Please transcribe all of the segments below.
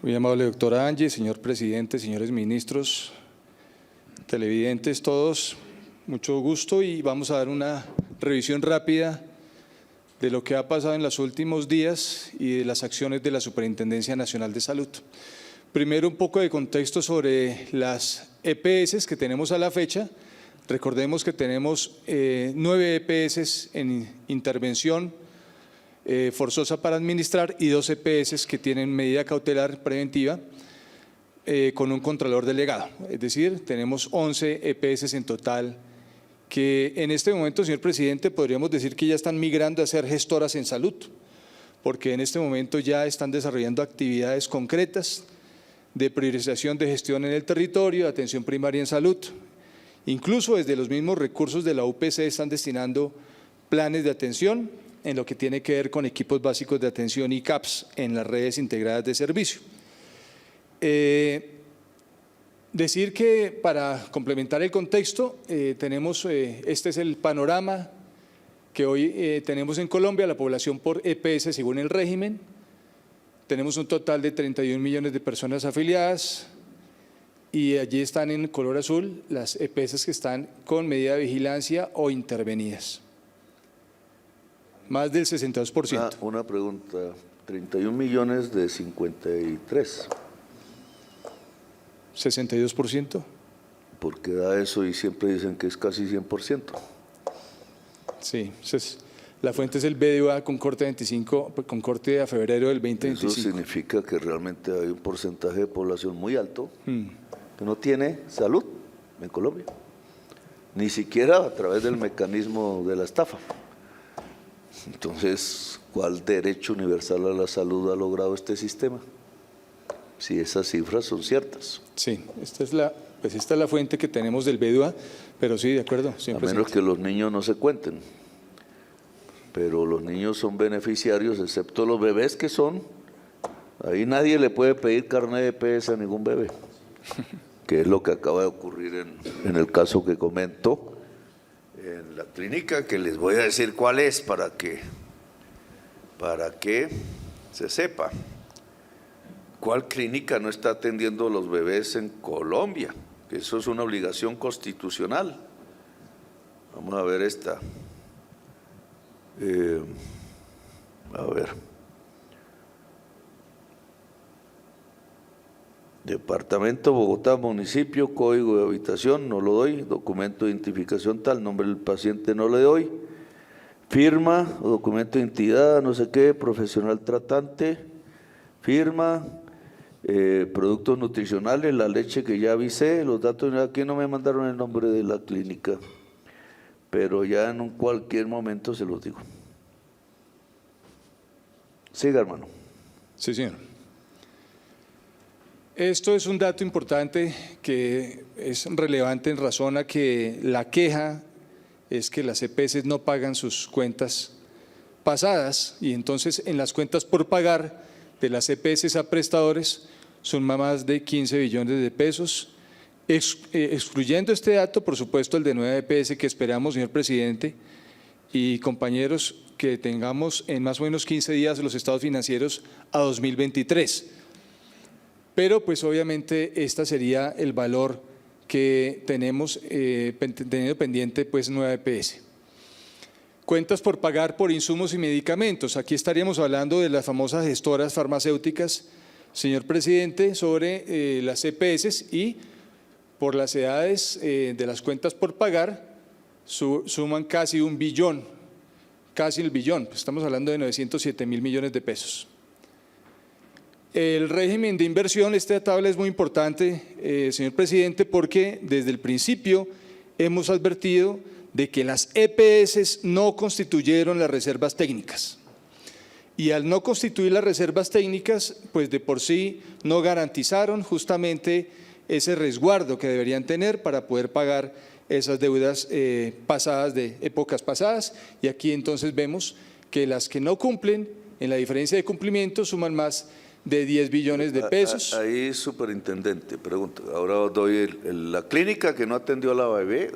Muy amable doctora Angie, señor presidente, señores ministros, televidentes todos, mucho gusto y vamos a dar una revisión rápida de lo que ha pasado en los últimos días y de las acciones de la Superintendencia Nacional de Salud. Primero, un poco de contexto sobre las EPS que tenemos a la fecha. Recordemos que tenemos 9 EPS en intervención forzosa para administrar y 2 EPS que tienen medida cautelar preventiva con un contralor delegado. Es decir, tenemos 11 EPS en total que en este momento, señor presidente, podríamos decir que ya están migrando a ser gestoras en salud, porque en este momento ya están desarrollando actividades concretas de priorización de gestión en el territorio, de atención primaria en salud. Incluso desde los mismos recursos de la UPC están destinando planes de atención en lo que tiene que ver con equipos básicos de atención y CAPS en las redes integradas de servicio. Decir que para complementar el contexto, tenemos, este es el panorama que hoy tenemos en Colombia, la población por EPS según el régimen. Tenemos un total de 31 millones de personas afiliadas y allí están en color azul las EPS que están con medida de vigilancia o intervenidas. Más del 62%. Una pregunta, 31 millones de 53. 62%. ¿Por qué da eso y siempre dicen que es casi 100%? Sí, la fuente es el BDUA con corte 25, con corte a febrero del 2025. Eso significa que realmente hay un porcentaje de población muy alto que no tiene salud en Colombia, ni siquiera a través del mecanismo de la estafa. Entonces, ¿cuál derecho universal a la salud ha logrado este sistema? Si esas cifras son ciertas. Sí, esta es la fuente que tenemos del BDUA, pero sí, de acuerdo. A menos que los niños no se cuenten, pero los niños son beneficiarios, excepto los bebés que son, ahí nadie le puede pedir carnet de EPS a ningún bebé, que es lo que acaba de ocurrir en el caso que comento en la clínica, que les voy a decir cuál es para que se sepa. ¿Cuál clínica no está atendiendo a los bebés en Colombia? Eso es una obligación constitucional. Vamos a ver esta. A ver. Departamento Bogotá, municipio, código de habitación, no lo doy, documento de identificación tal, nombre del paciente no le doy, firma, documento de entidad, no sé qué, profesional tratante, firma, productos nutricionales, la leche que ya avisé, los datos, aquí no me mandaron el nombre de la clínica, pero ya en cualquier momento se los digo. Siga, hermano. Sí, señor. Esto es un dato importante que es relevante en razón a que la queja es que las EPS no pagan sus cuentas pasadas y entonces en las cuentas por pagar de las EPS a prestadores son más de 15 billones de pesos, excluyendo este dato, por supuesto, el de 9 EPS que esperamos, señor presidente, y compañeros, que tengamos en más o menos 15 días los estados financieros a 2023. Pero pues obviamente este sería el valor que tenemos teniendo pendiente pues 9 EPS. Cuentas por pagar por insumos y medicamentos. Aquí estaríamos hablando de las famosas gestoras farmacéuticas, señor presidente, sobre las EPS y por las edades de las cuentas por pagar suman casi un billón, casi el billón. Estamos hablando de 907 mil millones de pesos. El régimen de inversión, esta tabla es muy importante, señor presidente, porque desde el principio hemos advertido de que las EPS no constituyeron las reservas técnicas. Y al no constituir las reservas técnicas, pues de por sí no garantizaron justamente ese resguardo que deberían tener para poder pagar esas deudas pasadas de épocas pasadas. Y aquí entonces vemos que las que no cumplen, en la diferencia de cumplimiento, suman más de 10 billones de pesos. Ahí, superintendente, pregunto, ahora doy la clínica que no atendió a la bebé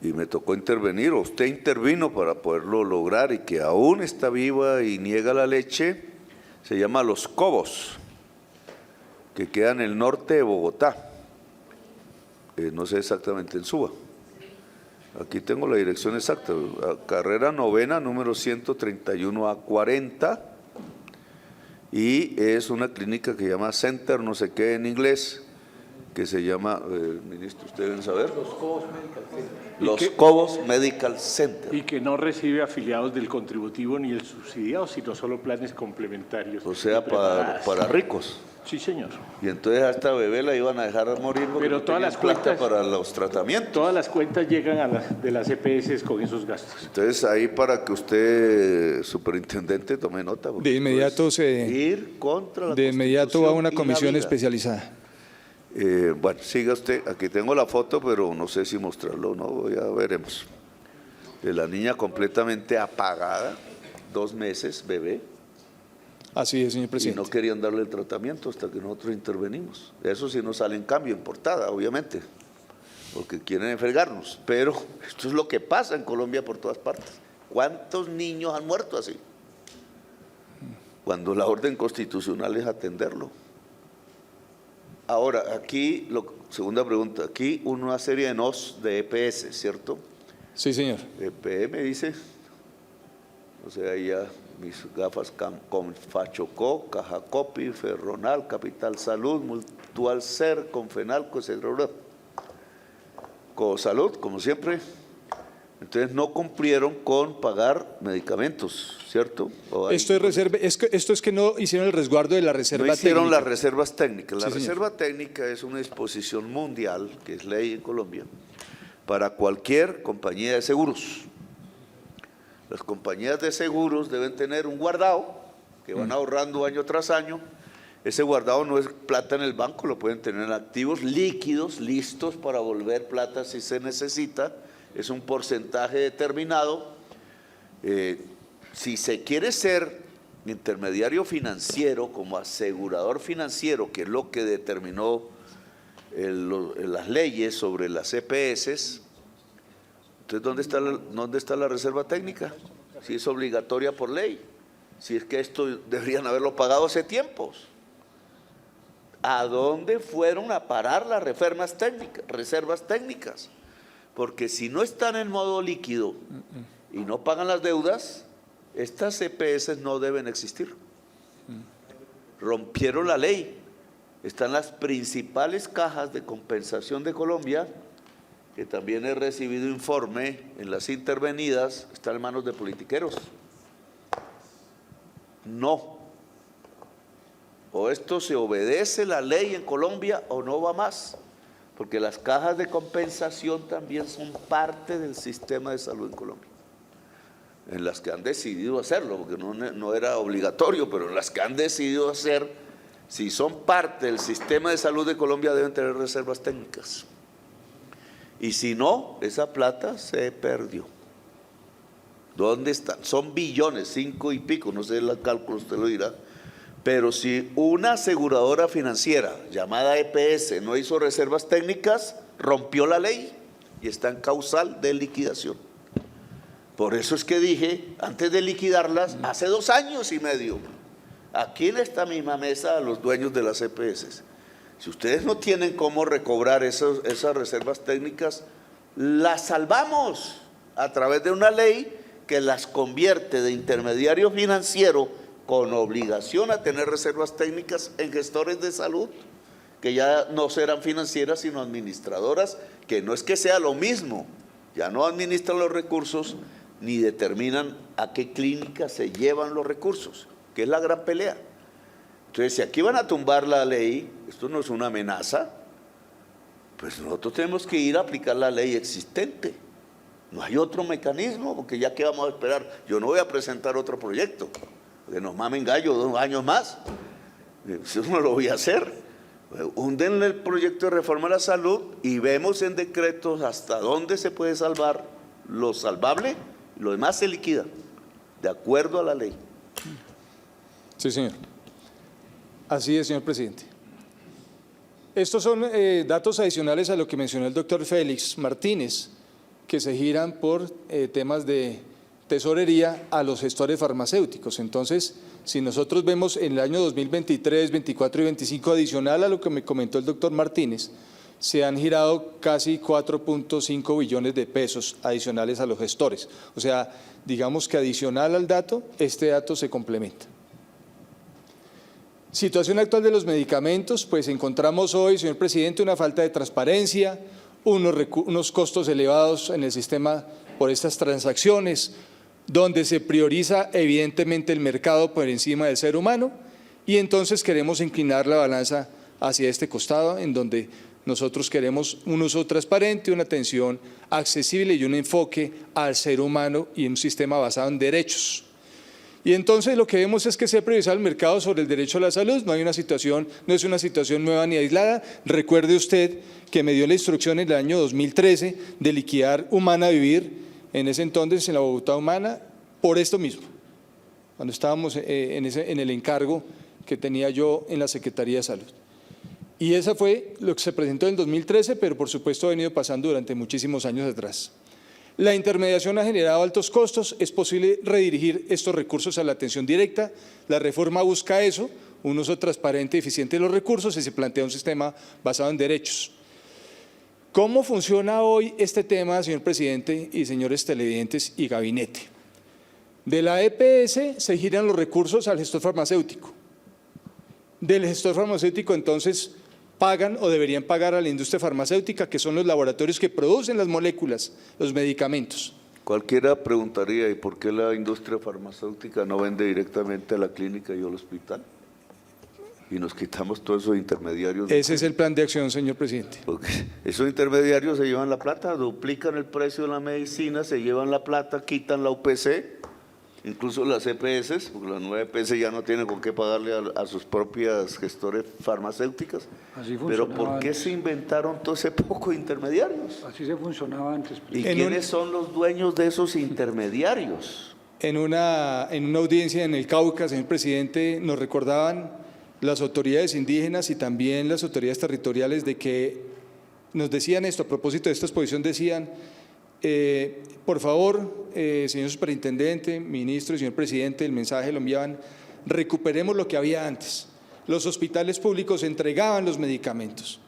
y me tocó intervenir, o usted intervino para poderlo lograr y que aún está viva y niega la leche, Se llama Los Cobos, que queda en el norte de Bogotá. No sé exactamente en Suba. Aquí tengo la dirección exacta. Carrera Novena, número 131 a 40. Y es una clínica que se llama Center, no sé qué en inglés, que se llama, ministro, ustedes deben saber. Los Cobos Medical Center. Y que no recibe afiliados del contributivo ni el subsidiado, sino solo planes complementarios. O sea, para ricos. Sí, señor. Y entonces a esta bebé la iban a dejar morir porque Pero no todas tenían las plata cuentas, para los tratamientos. Todas las cuentas llegan de las EPS con esos gastos. Entonces ahí para que usted, superintendente, tome nota. De inmediato ir contra la de inmediato va a una Constitución y la comisión vida. especializada. Bueno, siga usted. Aquí tengo la foto, pero no sé si mostrarlo o no, ya veremos. De la niña completamente apagada, 2 meses, bebé. Así es, señor Y presidente. no querían darle el tratamiento hasta que nosotros intervenimos. Eso sí no sale en cambio, en portada, obviamente, porque quieren enfergarnos. Pero esto es lo que pasa en Colombia por todas partes. ¿Cuántos niños han muerto así? Cuando la orden constitucional es atenderlo. Ahora, aquí, segunda pregunta, aquí una serie de NOS de EPS, ¿cierto? Sí, señor. EPM dice, o sea, ya mis gafas Confachocó, Caja Copi, Ferronal, Capital Salud, Mutual Ser, Confenalco, etc. Salud, como siempre. Entonces no cumplieron con pagar medicamentos, ¿cierto? Esto es que no hicieron el resguardo de la reserva no hicieron técnica. las reservas técnicas. La Sí, señor. reserva técnica es una disposición mundial, que es ley en Colombia, para cualquier compañía de seguros. Las compañías de seguros deben tener un guardado que van ahorrando año tras año. Ese guardado no es plata en el banco, lo pueden tener en activos líquidos, listos para volver plata si se necesita. Es un porcentaje determinado. Si se quiere ser intermediario financiero, como asegurador financiero, que es lo que determinó las leyes sobre las EPS, entonces ¿dónde está la reserva técnica? Si es obligatoria por ley, si es que esto deberían haberlo pagado hace tiempos. ¿A dónde fueron a parar las reservas técnicas? Porque si no están en modo líquido y no pagan las deudas, estas EPS no deben existir. Rompieron la ley. Están las principales cajas de compensación de Colombia, que también he recibido informe en las intervenidas, están en manos de politiqueros. No. O esto se obedece la ley en Colombia o no va más, porque las cajas de compensación también son parte del sistema de salud en Colombia, en las que han decidido hacerlo, porque no era obligatorio, pero en las que han decidido hacer, si son parte del sistema de salud de Colombia deben tener reservas técnicas. Y si no, esa plata se perdió. ¿Dónde están? Son billones, 5 y pico, no sé el cálculo, usted lo dirá. Pero si una aseguradora financiera llamada EPS no hizo reservas técnicas, rompió la ley y está en causal de liquidación. Por eso es que dije, antes de liquidarlas, hace 2 años y medio, aquí en esta misma mesa a los dueños de las EPS, si ustedes no tienen cómo recobrar esas reservas técnicas, las salvamos a través de una ley que las convierte de intermediario financiero con obligación a tener reservas técnicas en gestores de salud, que ya no serán financieras sino administradoras, que no es que sea lo mismo, ya no administran los recursos ni determinan a qué clínica se llevan los recursos, que es la gran pelea. Entonces, si aquí van a tumbar la ley, esto no es una amenaza, pues nosotros tenemos que ir a aplicar la ley existente. No hay otro mecanismo, porque ya que vamos a esperar, yo no voy a presentar otro proyecto, que nos mamen gallo 2 años más, eso no lo voy a hacer. Húndenle el proyecto de reforma a la salud y vemos en decretos hasta dónde se puede salvar lo salvable, y lo demás se liquida, de acuerdo a la ley. Sí, señor. Así es, señor presidente. Estos son datos adicionales a lo que mencionó el doctor Félix Martínez, que se giran por temas de tesorería a los gestores farmacéuticos. Entonces, si nosotros vemos en el año 2023, 24 y 25, adicional a lo que me comentó el doctor Martínez, se han girado casi 4.5 billones de pesos adicionales a los gestores. O sea, digamos que adicional al dato, este dato se complementa. Situación actual de los medicamentos, pues encontramos hoy, señor presidente, una falta de transparencia, unos costos elevados en el sistema por estas transacciones, donde se prioriza evidentemente el mercado por encima del ser humano, y entonces queremos inclinar la balanza hacia este costado, en donde nosotros queremos un uso transparente, una atención accesible y un enfoque al ser humano y un sistema basado en derechos. Y entonces lo que vemos es que se ha priorizado el mercado sobre el derecho a la salud. No es una situación nueva ni aislada. Recuerde usted que me dio la instrucción en el año 2013 de liquidar Humana Vivir, en ese entonces en la Bogotá Humana, por esto mismo, cuando estábamos en el encargo que tenía yo en la Secretaría de Salud. Y esa fue lo que se presentó en el 2013, pero por supuesto ha venido pasando durante muchísimos años atrás. La intermediación ha generado altos costos, es posible redirigir estos recursos a la atención directa. La reforma busca eso, un uso transparente y eficiente de los recursos, y se plantea un sistema basado en derechos. ¿Cómo funciona hoy este tema, señor presidente y señores televidentes y gabinete? De la EPS se giran los recursos al gestor farmacéutico. Del gestor farmacéutico entonces pagan o deberían pagar a la industria farmacéutica, que son los laboratorios que producen las moléculas, los medicamentos. Cualquiera preguntaría, ¿y por qué la industria farmacéutica no vende directamente a la clínica y al hospital? Y nos quitamos todos esos intermediarios. Ese es el plan de acción, señor presidente. Porque esos intermediarios se llevan la plata, duplican el precio de la medicina, se llevan la plata, quitan la UPC, incluso las EPS, porque las nuevas EPS ya no tienen con qué pagarle a sus propias gestores farmacéuticas. Pero ¿por qué se inventaron todo ese poco de intermediarios? Así se funcionaba antes. ¿Y quiénes son los dueños de esos intermediarios? En una audiencia en el Cauca, señor presidente, nos recordaban las autoridades indígenas y también las autoridades territoriales de que nos decían esto, a propósito de esta exposición, decían, por favor, señor superintendente, ministro y señor presidente, el mensaje lo enviaban, recuperemos lo que había antes. Los hospitales públicos entregaban los medicamentos,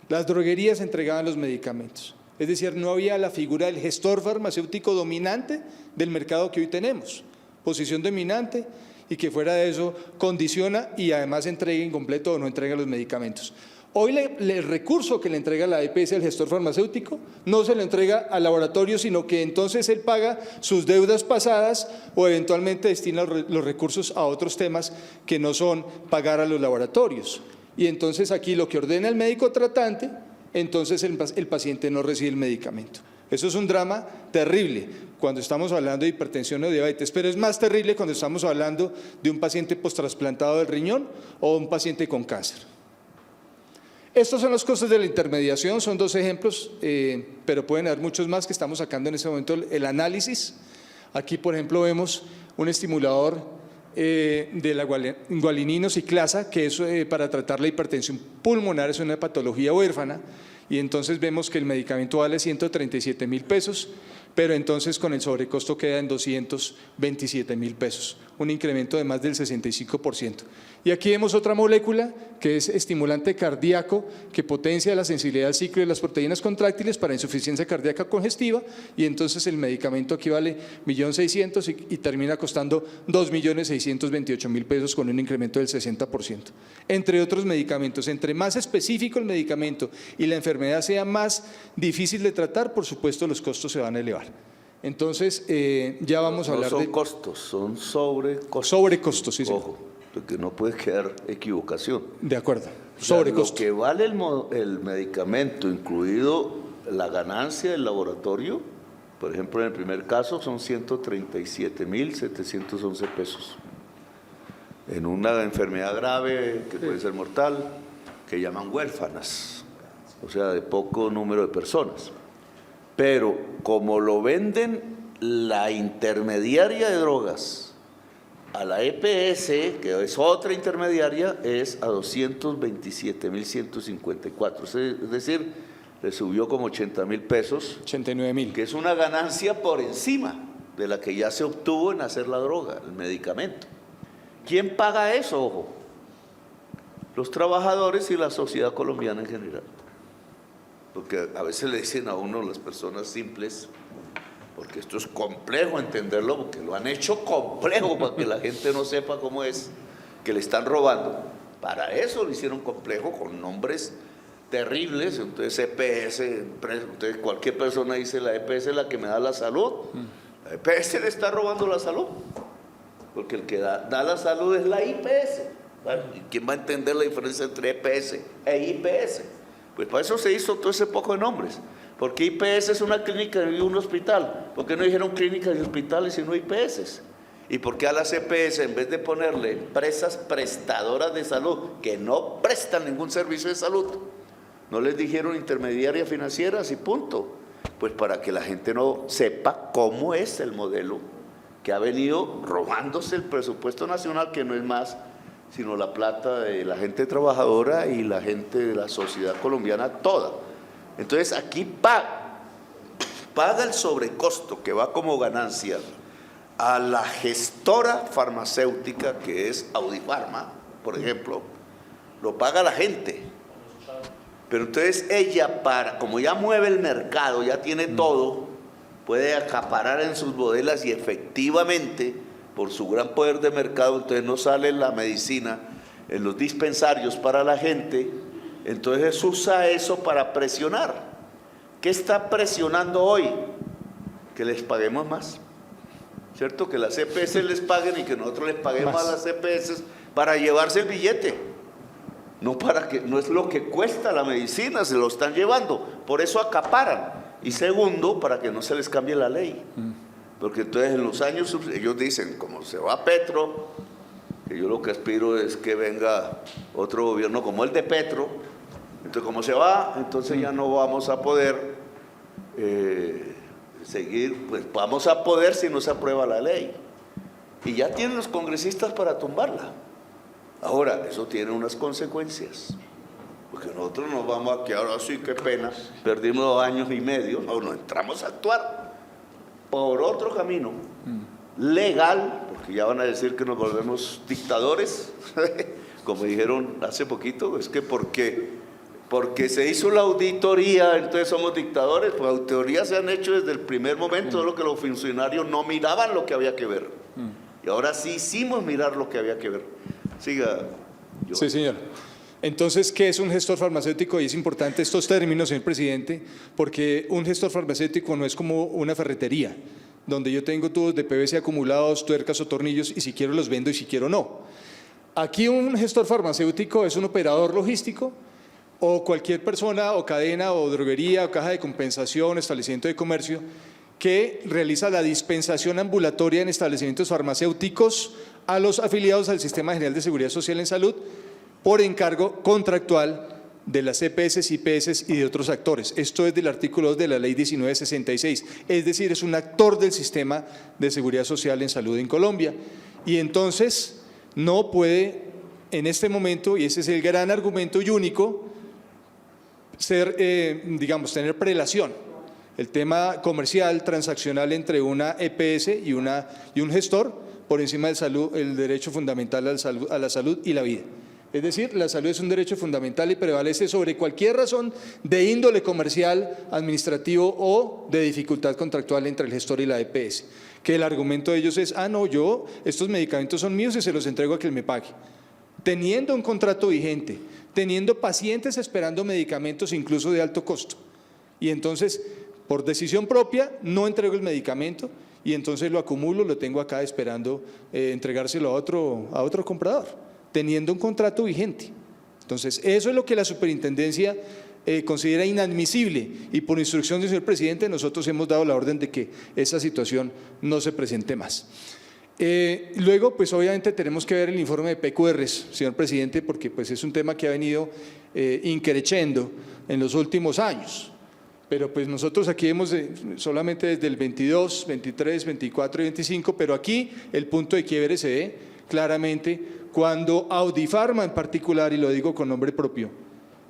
las droguerías entregaban los medicamentos. Es decir, no había la figura del gestor farmacéutico dominante del mercado que hoy tenemos, posición dominante, y que fuera de eso condiciona y además entrega incompleto o no entrega los medicamentos. Hoy el recurso que le entrega la EPS al gestor farmacéutico no se le entrega al laboratorio, sino que entonces él paga sus deudas pasadas o eventualmente destina los recursos a otros temas que no son pagar a los laboratorios. Y entonces aquí lo que ordena el médico tratante, entonces el paciente no recibe el medicamento. Eso es un drama terrible cuando estamos hablando de hipertensión o diabetes, pero es más terrible cuando estamos hablando de un paciente postrasplantado del riñón o un paciente con cáncer. Estos son los costos de la intermediación, son dos ejemplos, pero pueden haber muchos más que estamos sacando en este momento el análisis. Aquí, por ejemplo, vemos un estimulador de la guaninino ciclasa, que es para tratar la hipertensión pulmonar, es una patología huérfana, y entonces vemos que el medicamento vale 137.000 pesos, pero entonces con el sobrecosto queda en 227.000 pesos, un incremento de más del 65%. Y aquí vemos otra molécula que es estimulante cardíaco, que potencia la sensibilidad al ciclo de las proteínas contráctiles para insuficiencia cardíaca congestiva, y entonces el medicamento aquí vale 1.600.000 y termina costando 2.628.000 pesos con un incremento del 60%. Entre otros medicamentos, entre más específico el medicamento y la enfermedad sea más difícil de tratar, por supuesto los costos se van a elevar. Entonces, ya vamos a hablar de… No son costos, son sobrecostos. Sobrecostos, sí, señor. Ojo, porque no puede quedar equivocación. De acuerdo, O sea, sobrecostos. lo que vale el medicamento, incluido la ganancia del laboratorio, por ejemplo, en el primer caso son 137.711 pesos. En una enfermedad grave, que puede ser mortal, que llaman huérfanas, o sea, de poco número de personas. Pero como lo venden la intermediaria de drogas a la EPS, que es otra intermediaria, es a 227.154. Es decir, le subió como 80.000 pesos. 89.000. Que es una ganancia por encima de la que ya se obtuvo en hacer la droga, el medicamento. ¿Quién paga eso? Ojo, los trabajadores y la sociedad colombiana en general. Porque a veces le dicen a uno las personas simples, porque esto es complejo entenderlo, porque lo han hecho complejo para que la gente no sepa cómo es, que le están robando. Para eso lo hicieron complejo con nombres terribles. Entonces EPS, entonces cualquier persona dice la EPS es la que me da la salud. La EPS le está robando la salud, porque el que da la salud es la IPS. ¿Vale? ¿Y quién va a entender la diferencia entre EPS e IPS? Pues para eso se hizo todo ese poco de nombres. Porque IPS es una clínica y un hospital. ¿Por qué no dijeron clínicas y hospitales sino IPS? ¿Y por qué a las EPS, en vez de ponerle empresas prestadoras de salud que no prestan ningún servicio de salud, no les dijeron intermediarias financieras y punto? Pues para que la gente no sepa cómo es el modelo que ha venido robándose el presupuesto nacional, que no es más sino la plata de la gente trabajadora y la gente de la sociedad colombiana toda. Entonces aquí paga el sobrecosto que va como ganancia a la gestora farmacéutica, que es Audifarma, por ejemplo, lo paga la gente. Pero entonces ella, como ya mueve el mercado, ya tiene todo, puede acaparar en sus bodegas y efectivamente, por su gran poder de mercado, entonces no sale la medicina en los dispensarios para la gente, entonces usa eso para presionar. ¿Qué está presionando hoy? Que les paguemos más, ¿cierto? Que las EPS les paguen y que nosotros les paguemos más a las EPS para llevarse el billete. No es lo que cuesta la medicina, se lo están llevando, por eso acaparan. Y segundo, para que no se les cambie la ley. Porque entonces en los años, ellos dicen, como se va Petro, que yo lo que aspiro es que venga otro gobierno como el de Petro, entonces como se va, entonces ya no vamos a poder seguir, pues vamos a poder si no se aprueba la ley. Y ya tienen los congresistas para tumbarla. Ahora, eso tiene unas consecuencias, porque nosotros nos vamos a quedar así, qué pena, perdimos 2 años y medio, no entramos a actuar por otro camino legal, porque ya van a decir que nos volvemos dictadores, como dijeron hace poquito, es que porque se hizo la auditoría, entonces somos dictadores. Pues auditorías se han hecho desde el primer momento, solo que los funcionarios no miraban lo que había que ver. Y ahora sí hicimos mirar lo que había que ver. Siga. Sí, señor. Entonces, ¿qué es un gestor farmacéutico? Y es importante estos términos, señor presidente, porque un gestor farmacéutico no es como una ferretería, donde yo tengo tubos de PVC acumulados, tuercas o tornillos, y si quiero los vendo y si quiero no. Aquí un gestor farmacéutico es un operador logístico, o cualquier persona o cadena o droguería o caja de compensación, establecimiento de comercio, que realiza la dispensación ambulatoria en establecimientos farmacéuticos a los afiliados al Sistema General de Seguridad Social en Salud, por encargo contractual de las EPS, IPS y de otros actores. Esto es del artículo 2 de la Ley 1966, es decir, es un actor del Sistema de Seguridad Social en Salud en Colombia. Y entonces no puede en este momento, y ese es el gran argumento y único, tener prelación. El tema comercial, transaccional entre una EPS y un gestor por encima del derecho fundamental a la salud y la vida. Es decir, la salud es un derecho fundamental y prevalece sobre cualquier razón de índole comercial, administrativo o de dificultad contractual entre el gestor y la EPS. Que el argumento de ellos es, estos medicamentos son míos y se los entrego a quien me pague. Teniendo un contrato vigente, teniendo pacientes esperando medicamentos incluso de alto costo. Y entonces, por decisión propia, no entrego el medicamento y entonces lo acumulo, lo tengo acá esperando entregárselo a otro comprador, teniendo un contrato vigente. Entonces, eso es lo que la superintendencia considera inadmisible y por instrucción del señor presidente nosotros hemos dado la orden de que esa situación no se presente más. Luego, pues obviamente tenemos que ver el informe de PQRs, señor presidente, porque pues es un tema que ha venido increciendo en los últimos años. Pero pues nosotros aquí hemos solamente desde el 22, 23, 24 y 25, pero aquí el punto de quiebre se ve claramente cuando Audifarma en particular, y lo digo con nombre propio,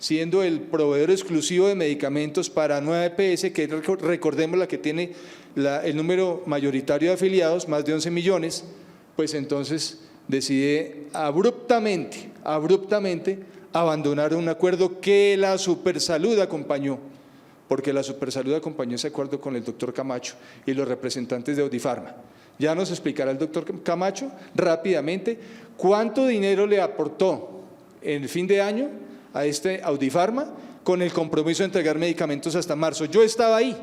siendo el proveedor exclusivo de medicamentos para nueva EPS, que recordemos la que tiene el número mayoritario de afiliados, más de 11 millones, pues entonces decide abruptamente abandonar un acuerdo que la Supersalud acompañó, porque la Supersalud acompañó ese acuerdo con el doctor Camacho y los representantes de Audifarma. Ya nos explicará el doctor Camacho rápidamente cuánto dinero le aportó en el fin de año a este Audifarma con el compromiso de entregar medicamentos hasta marzo. Yo estaba ahí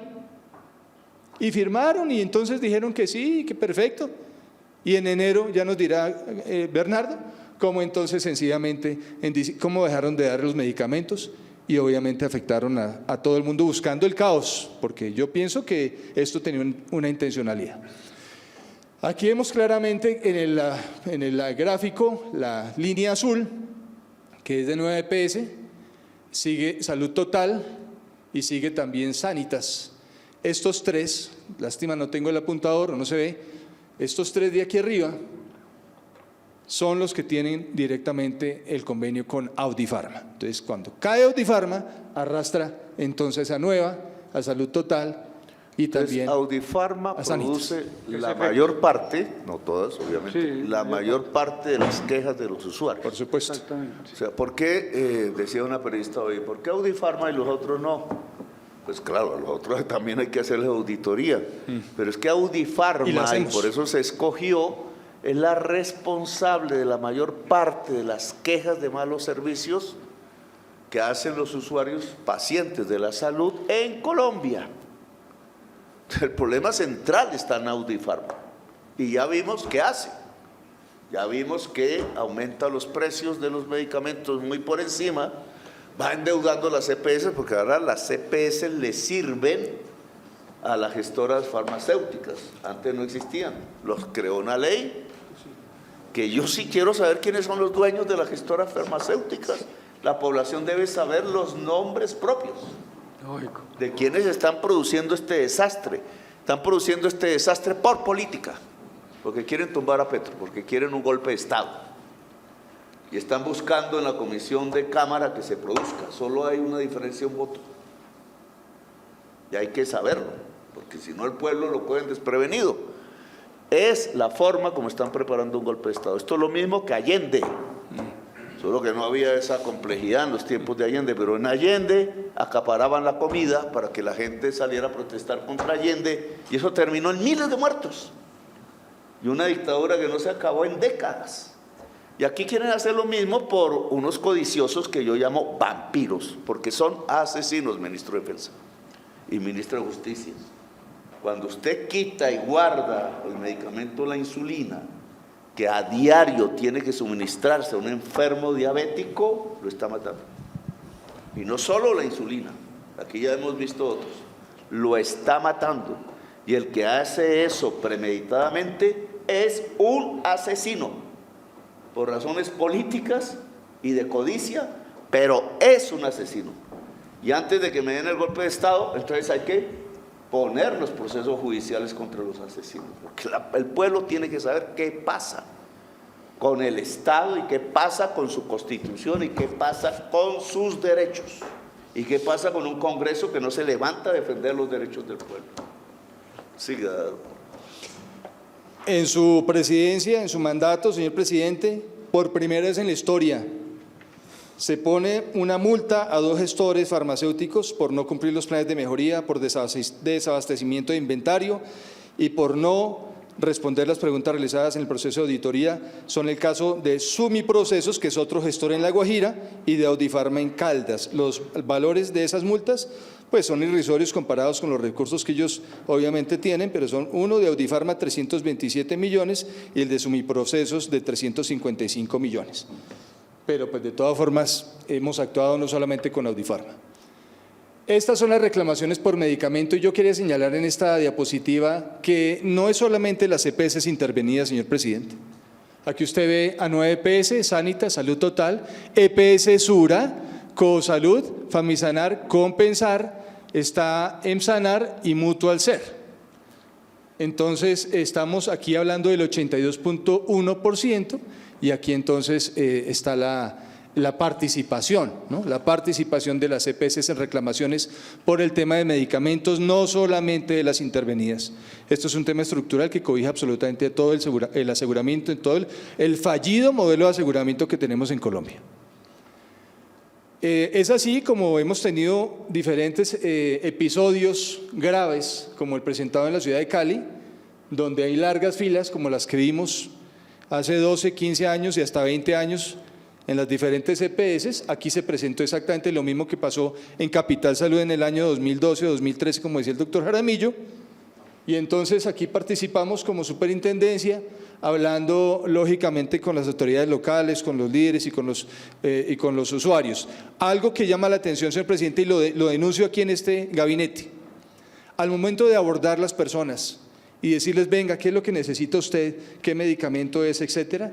y firmaron y entonces dijeron que sí, que perfecto. Y en enero ya nos dirá Bernardo cómo entonces sencillamente, cómo dejaron de dar los medicamentos y obviamente afectaron a todo el mundo buscando el caos, porque yo pienso que esto tenía una intencionalidad. Aquí vemos claramente en el gráfico la línea azul, que es de nueva EPS, sigue Salud Total y sigue también Sanitas. Estos tres, lástima no tengo el apuntador, no se ve, estos tres de aquí arriba son los que tienen directamente el convenio con Audifarma. Entonces, cuando cae Audifarma, arrastra entonces a Nueva, a Salud Total y también entonces, Audifarma a Sanitas. produce la mayor parte, no todas obviamente, la mayor parte de las quejas de los usuarios. Por supuesto. O sea, ¿por qué, decía una periodista hoy, por qué Audifarma y los otros no? Pues claro, a los otros también hay que hacerles auditoría, pero es que Audifarma, y por eso se escogió, es la responsable de la mayor parte de las quejas de malos servicios que hacen los usuarios pacientes de la salud en Colombia. El problema central está en Audifarma y ya vimos qué hace. Ya vimos que aumenta los precios de los medicamentos muy por encima, va endeudando las EPS porque ahora las EPS le sirven a las gestoras farmacéuticas. Antes no existían, los creó una ley que yo sí quiero saber quiénes son los dueños de las gestoras farmacéuticas. La población debe saber los nombres propios de quienes están produciendo este desastre. Están produciendo este desastre por política, porque quieren tumbar a Petro, porque quieren un golpe de Estado. Y están buscando en la comisión de Cámara que se produzca. Solo hay una diferencia, un voto. Y hay que saberlo, porque si no el pueblo lo cogen desprevenido. Es la forma como están preparando un golpe de Estado. Esto es lo mismo que Allende. Solo que no había esa complejidad en los tiempos de Allende, pero en Allende acaparaban la comida para que la gente saliera a protestar contra Allende y eso terminó en miles de muertos. Y una dictadura que no se acabó en décadas. Y aquí quieren hacer lo mismo por unos codiciosos que yo llamo vampiros, porque son asesinos, ministro de Defensa y ministro de Justicia. Cuando usted quita y guarda el medicamento, la insulina, que a diario tiene que suministrarse a un enfermo diabético, lo está matando. Y no solo la insulina, aquí ya hemos visto otros, lo está matando. Y el que hace eso premeditadamente es un asesino, por razones políticas y de codicia, pero es un asesino. Y antes de que me den el golpe de Estado, entonces hay que poner los procesos judiciales contra los asesinos, porque el pueblo tiene que saber qué pasa con el Estado y qué pasa con su Constitución y qué pasa con sus derechos y qué pasa con un Congreso que no se levanta a defender los derechos del pueblo. Siga. En su presidencia, en su mandato, señor presidente, por primera vez en la historia, se pone una multa a 2 gestores farmacéuticos por no cumplir los planes de mejoría, por desabastecimiento de inventario y por no responder las preguntas realizadas en el proceso de auditoría. Son el caso de Sumiprocesos, que es otro gestor en La Guajira, y de Audifarma en Caldas. Los valores de esas multas pues son irrisorios comparados con los recursos que ellos obviamente tienen, pero son uno de Audifarma 327 millones y el de Sumiprocesos de 355 millones. Pero pues de todas formas hemos actuado no solamente con Audifarma. Estas son las reclamaciones por medicamento y yo quería señalar en esta diapositiva que no es solamente las EPS intervenidas, señor presidente. Aquí usted ve a 9 EPS, Sanitas, Salud Total, EPS Sura, Cosalud, Famisanar, Compensar, está Emsanar y Mutual Ser. Entonces estamos aquí hablando del 82.1%. Y aquí entonces está la participación, ¿no? La participación de las EPS en reclamaciones por el tema de medicamentos, no solamente de las intervenidas. Esto es un tema estructural que cobija absolutamente todo el aseguramiento, en todo el fallido modelo de aseguramiento que tenemos en Colombia. Es así como hemos tenido diferentes episodios graves, como el presentado en la ciudad de Cali, donde hay largas filas, como las que vimos hace 12, 15 años y hasta 20 años en las diferentes EPS. Aquí se presentó exactamente lo mismo que pasó en Capital Salud en el año 2012 o 2013, como decía el doctor Jaramillo, y entonces aquí participamos como superintendencia, hablando lógicamente con las autoridades locales, con los líderes y con los usuarios. Algo que llama la atención, señor presidente, y lo denuncio aquí en este gabinete. Al momento de abordar las personas y decirles, venga, ¿qué es lo que necesita usted? ¿Qué medicamento es? Etcétera.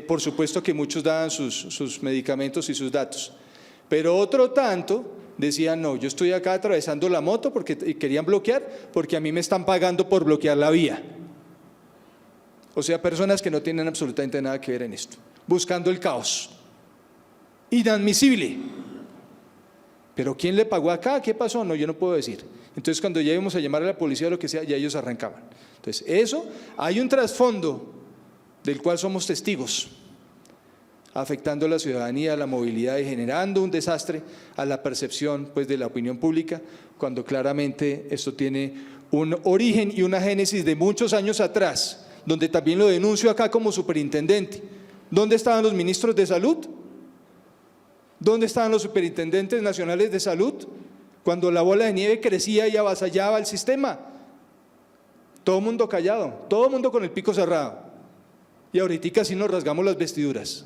Por supuesto que muchos daban sus medicamentos y sus datos, pero otro tanto decían, no, yo estoy acá atravesando la moto porque querían bloquear, porque a mí me están pagando por bloquear la vía. O sea, personas que no tienen absolutamente nada que ver en esto, buscando el caos. Inadmisible. ¿Pero quién le pagó acá? ¿Qué pasó? No, yo no puedo decir. Entonces, cuando ya íbamos a llamar a la policía o lo que sea, ya ellos arrancaban. Entonces, eso, hay un trasfondo del cual somos testigos, afectando a la ciudadanía, a la movilidad y generando un desastre a la percepción pues, de la opinión pública, cuando claramente esto tiene un origen y una génesis de muchos años atrás, donde también lo denuncio acá como superintendente. ¿Dónde estaban los ministros de salud? ¿Dónde estaban los superintendentes nacionales de salud? Cuando la bola de nieve crecía y avasallaba el sistema. Todo el mundo callado, todo el mundo con el pico cerrado. Y ahorita sí nos rasgamos las vestiduras.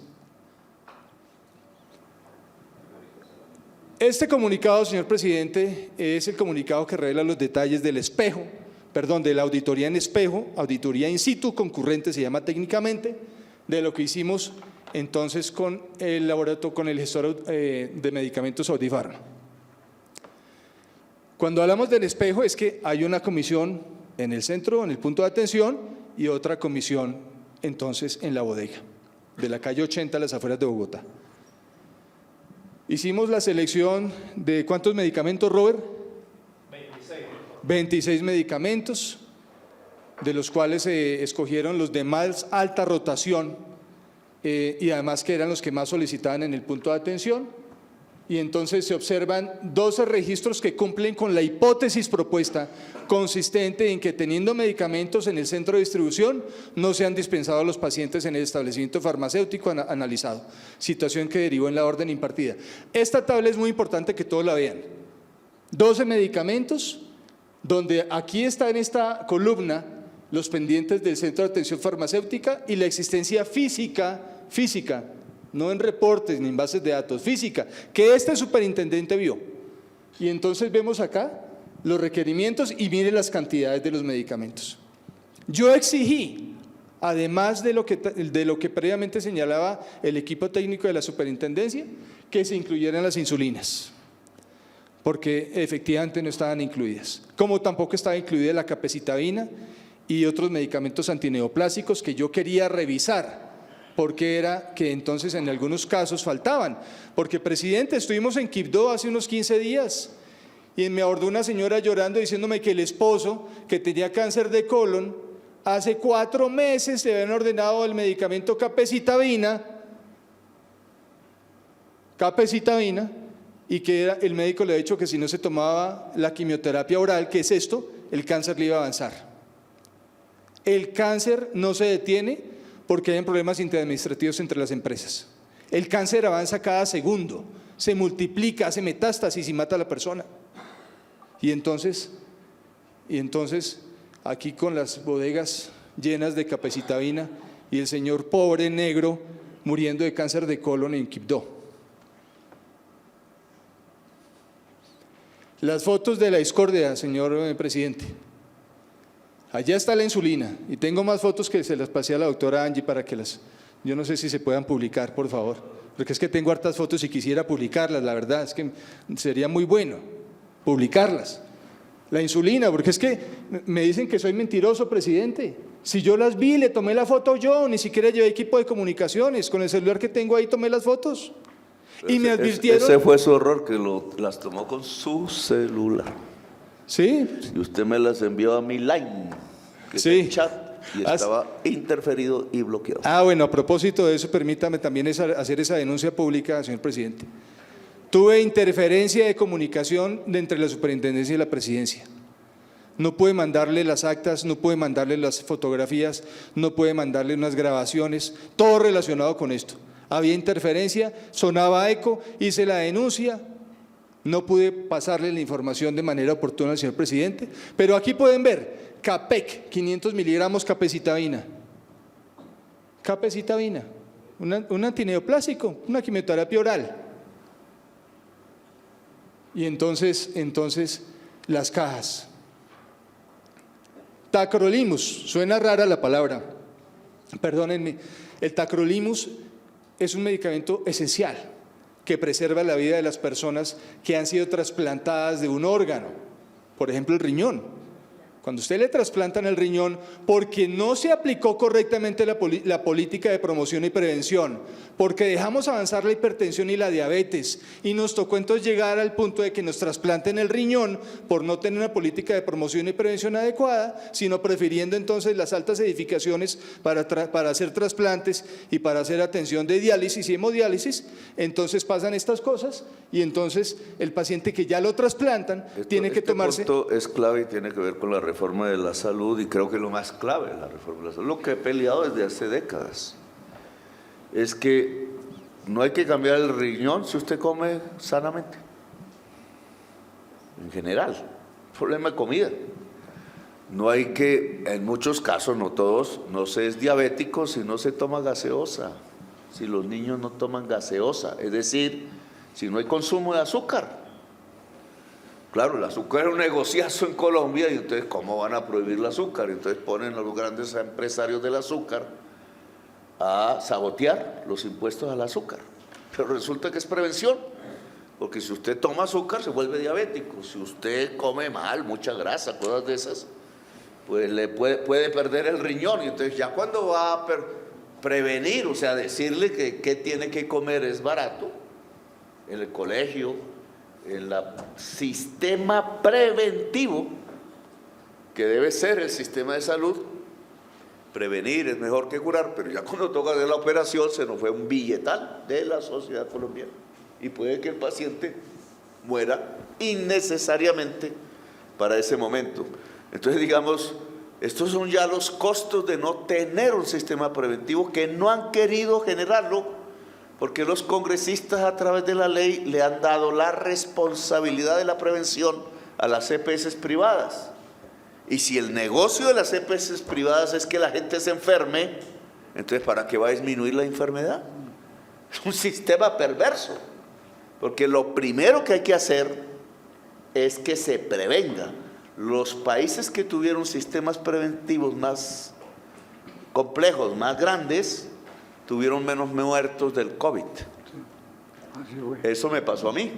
Este comunicado, señor presidente, es el comunicado que revela los detalles del espejo, de la auditoría en espejo, auditoría in situ, concurrente se llama técnicamente, de lo que hicimos entonces con el laboratorio, con el gestor de medicamentos Audipharma. Cuando hablamos del espejo es que hay una comisión en el centro, en el punto de atención, y otra comisión entonces en la bodega, de la calle 80 a las afueras de Bogotá. Hicimos la selección de ¿cuántos medicamentos, Robert? 26 medicamentos, de los cuales se escogieron los de más alta rotación y además que eran los que más solicitaban en el punto de atención. Y entonces se observan 12 registros que cumplen con la hipótesis propuesta, consistente en que teniendo medicamentos en el centro de distribución no sean dispensados a los pacientes en el establecimiento farmacéutico analizado, situación que derivó en la orden impartida. Esta tabla es muy importante que todos la vean. 12 medicamentos, donde aquí está en esta columna los pendientes del centro de atención farmacéutica y la existencia física, no en reportes ni en bases de datos, física, que este superintendente vio. Y entonces vemos acá los requerimientos y miren las cantidades de los medicamentos. Yo exigí, además de lo que previamente señalaba el equipo técnico de la superintendencia, que se incluyeran las insulinas, porque efectivamente no estaban incluidas, como tampoco estaba incluida la capecitabina y otros medicamentos antineoplásicos que yo quería revisar, porque era que entonces en algunos casos faltaban. Porque, presidente, estuvimos en Quibdó hace unos 15 días y me abordó una señora llorando diciéndome que el esposo, que tenía cáncer de colon, hace 4 meses le habían ordenado el medicamento capecitabina, y que el médico le había dicho que si no se tomaba la quimioterapia oral, ¿qué es esto?, el cáncer le iba a avanzar. El cáncer no se detiene porque hay problemas interadministrativos entre las empresas. El cáncer avanza cada segundo, se multiplica, hace metástasis y mata a la persona. Y entonces aquí con las bodegas llenas de capecitabina y el señor pobre negro muriendo de cáncer de colon en Quibdó. Las fotos de la discordia, señor presidente. Allá está la insulina y tengo más fotos que se las pasé a la doctora Angie para que yo no sé si se puedan publicar, por favor, porque es que tengo hartas fotos y quisiera publicarlas, la verdad es que sería muy bueno publicarlas. La insulina, porque es que me dicen que soy mentiroso, presidente. Si yo las vi, le tomé la foto yo, ni siquiera llevé equipo de comunicaciones, con el celular que tengo ahí tomé las fotos. Y me advirtieron... Ese fue su error, que las tomó con su celular. Sí. Y usted me las envió a mi line, que Sí. es el chat, y estaba interferido y bloqueado. Bueno, a propósito de eso, permítame también hacer esa denuncia pública, señor presidente. Tuve interferencia de comunicación entre la superintendencia y la presidencia. No pude mandarle las actas, no pude mandarle las fotografías, no pude mandarle unas grabaciones, todo relacionado con esto. Había interferencia, sonaba eco, hice la denuncia, no pude pasarle la información de manera oportuna al señor presidente, pero aquí pueden ver, Capec, 500 miligramos capecitabina, un antineoplásico, una quimioterapia oral. Y entonces las cajas. Tacrolimus, suena rara la palabra, perdónenme, el tacrolimus es un medicamento esencial que preserva la vida de las personas que han sido trasplantadas de un órgano, por ejemplo el riñón. Cuando usted le trasplantan el riñón porque no se aplicó correctamente la política de promoción y prevención, porque dejamos avanzar la hipertensión y la diabetes y nos tocó entonces llegar al punto de que nos trasplanten el riñón por no tener una política de promoción y prevención adecuada, sino prefiriendo entonces las altas edificaciones para hacer trasplantes y para hacer atención de diálisis y hemodiálisis, entonces pasan estas cosas y entonces el paciente que ya lo trasplantan tiene que tomarse… Esto es clave y tiene que ver con la reforma de la salud, y creo que lo más clave de la reforma de la salud, lo que he peleado desde hace décadas, es que no hay que cambiar el riñón si usted come sanamente, en general, problema de comida. No hay que, en muchos casos, no todos, no se es diabético si no se toma gaseosa, si los niños no toman gaseosa, es decir, si no hay consumo de azúcar. Claro, el azúcar es un negociazo en Colombia, y entonces, ¿cómo van a prohibir el azúcar? Entonces ponen a los grandes empresarios del azúcar a sabotear los impuestos al azúcar. Pero resulta que es prevención, porque si usted toma azúcar se vuelve diabético. Si usted come mal, mucha grasa, cosas de esas, pues le puede perder el riñón. Y entonces ya cuando va a prevenir, o sea, decirle que qué tiene que comer es barato, en el colegio, en el sistema preventivo, que debe ser el sistema de salud, prevenir es mejor que curar, pero ya cuando toca de la operación se nos fue un billetal de la sociedad colombiana y puede que el paciente muera innecesariamente para ese momento. Entonces, digamos, estos son ya los costos de no tener un sistema preventivo, que no han querido generarlo, porque los congresistas a través de la ley le han dado la responsabilidad de la prevención a las EPS privadas. Y si el negocio de las EPS privadas es que la gente se enferme, entonces ¿para qué va a disminuir la enfermedad? Es un sistema perverso, porque lo primero que hay que hacer es que se prevenga. Los países que tuvieron sistemas preventivos más complejos, más grandes, tuvieron menos muertos del COVID. Eso me pasó a mí.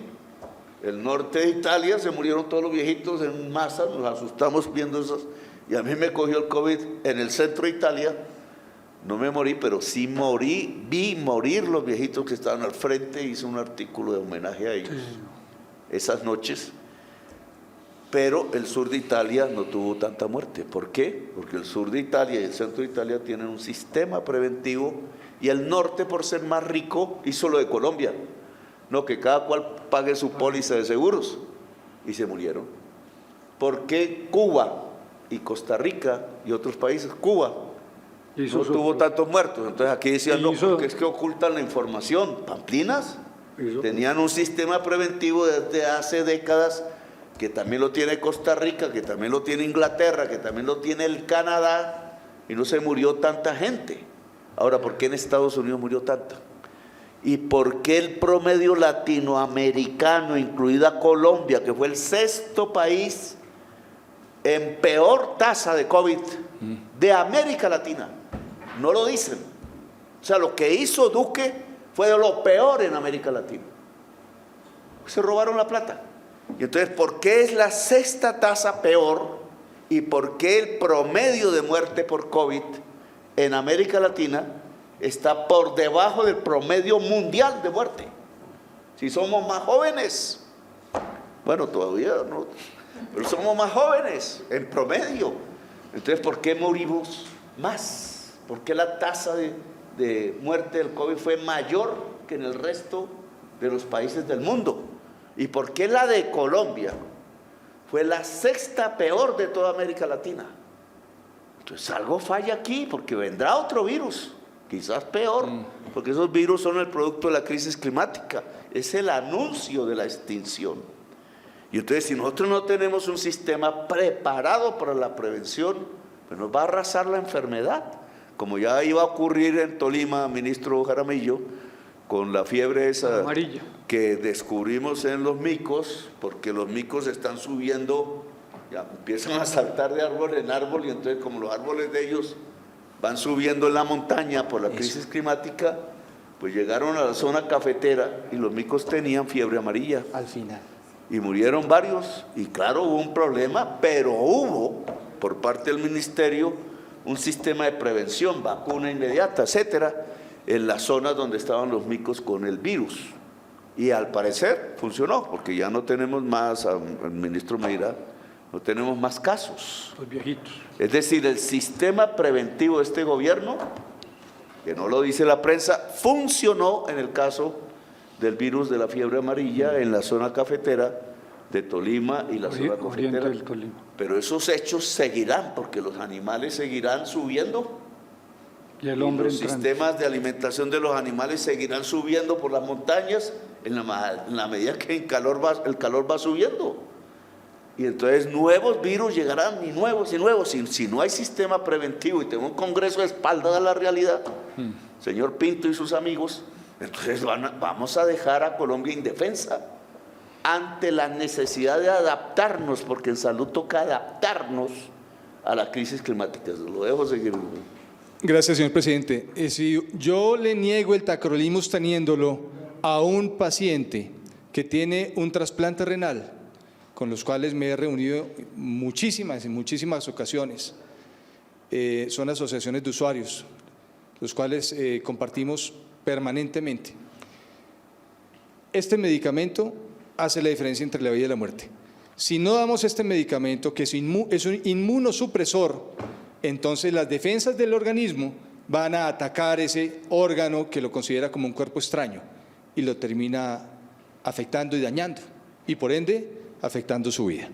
El norte de Italia se murieron todos los viejitos en masa, nos asustamos viendo eso, y a mí me cogió el COVID en el centro de Italia. No me morí, pero sí morí, vi morir los viejitos que estaban al frente, hice un artículo de homenaje a ellos esas noches. Pero el sur de Italia no tuvo tanta muerte. ¿Por qué? Porque el sur de Italia y el centro de Italia tienen un sistema preventivo, y el norte, por ser más rico, hizo lo de Colombia. No, que cada cual pague su póliza de seguros, y se murieron. ¿Por qué Cuba y Costa Rica y otros países, Cuba no tuvo tantos muertos? Entonces aquí decían, no, porque es que ocultan la información. Pamplinas tenían un sistema preventivo desde hace décadas, que también lo tiene Costa Rica, que también lo tiene Inglaterra, que también lo tiene el Canadá, y no se murió tanta gente. Ahora, ¿por qué en Estados Unidos murió tanta? ¿Y por qué el promedio latinoamericano, incluida Colombia, que fue el 6º país en peor tasa de COVID de América Latina? No lo dicen. O sea, lo que hizo Duque fue de lo peor en América Latina. Se robaron la plata. Y entonces, ¿por qué es la 6ª tasa peor? ¿Y por qué el promedio de muerte por COVID en América Latina está por debajo del promedio mundial de muerte? Si somos más jóvenes, bueno, todavía no, pero somos más jóvenes en promedio. Entonces, ¿por qué morimos más? ¿Por qué la tasa de muerte del COVID fue mayor que en el resto de los países del mundo? ¿Y por qué la de Colombia fue la sexta peor de toda América Latina? Entonces algo falla aquí, porque vendrá otro virus, quizás peor, porque esos virus son el producto de la crisis climática, es el anuncio de la extinción. Y entonces, si nosotros no tenemos un sistema preparado para la prevención, pues nos va a arrasar la enfermedad, como ya iba a ocurrir en Tolima, ministro Jaramillo, con la fiebre esa amarilla que descubrimos en los micos, porque los micos están subiendo, ya empiezan a saltar de árbol en árbol, y entonces como los árboles de ellos van subiendo en la montaña por la crisis climática, pues llegaron a la zona cafetera y los micos tenían fiebre amarilla. Al final. Y murieron varios, y claro, hubo un problema, pero hubo por parte del ministerio un sistema de prevención, vacuna inmediata, etcétera, en las zonas donde estaban los micos con el virus. Y al parecer funcionó, porque ya no tenemos más, el ministro me dirá, no tenemos más casos. los viejitos. Es decir, el sistema preventivo de este gobierno, que no lo dice la prensa, funcionó en el caso del virus de la fiebre amarilla en la zona cafetera de Tolima y la zona Oriente cafetera. del Tolima. Pero esos hechos seguirán, porque los animales seguirán subiendo. Y el hombre los entrante. sistemas de alimentación de los animales seguirán subiendo por las montañas en la medida que el calor va subiendo. Y entonces nuevos virus llegarán, y nuevos. Si no hay sistema preventivo y tengo un Congreso de espaldas a la realidad, señor Pinto y sus amigos, entonces vamos a dejar a Colombia indefensa ante la necesidad de adaptarnos, porque en salud toca adaptarnos a la crisis climática. Lo dejo seguir. Gracias, señor presidente. Si yo le niego el tacrolimus teniéndolo a un paciente que tiene un trasplante renal, con los cuales me he reunido en muchísimas ocasiones, son asociaciones de usuarios, los cuales compartimos permanentemente. Este medicamento hace la diferencia entre la vida y la muerte. Si no damos este medicamento, que es un inmunosupresor, entonces las defensas del organismo van a atacar ese órgano que lo considera como un cuerpo extraño y lo termina afectando y dañando, y por ende afectando su vida.